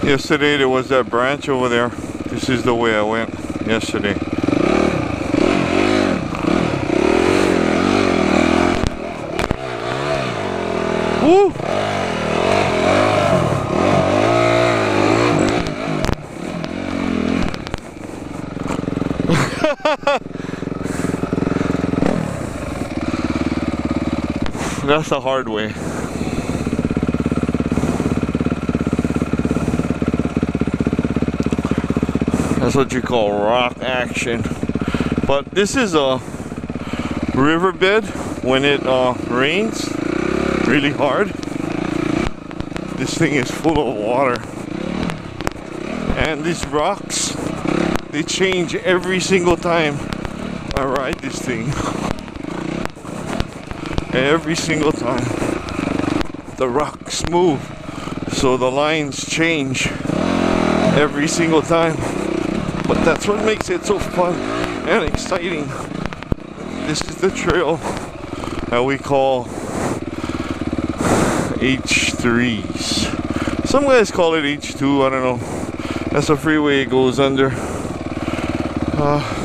Yesterday there was that branch over there. This is the way I went yesterday. Woo! That's the hard way. That's what you call rock action. But this is a riverbed when it rains really hard. This thing is full of water. And these rocks, they change every single time I ride this thing. Every single time. The rocks move. So the lines change every single time. But that's what makes it so fun and exciting. This is the trail that we call H3s. Some guys call it H2, I don't know. That's the freeway it goes under. Awesome.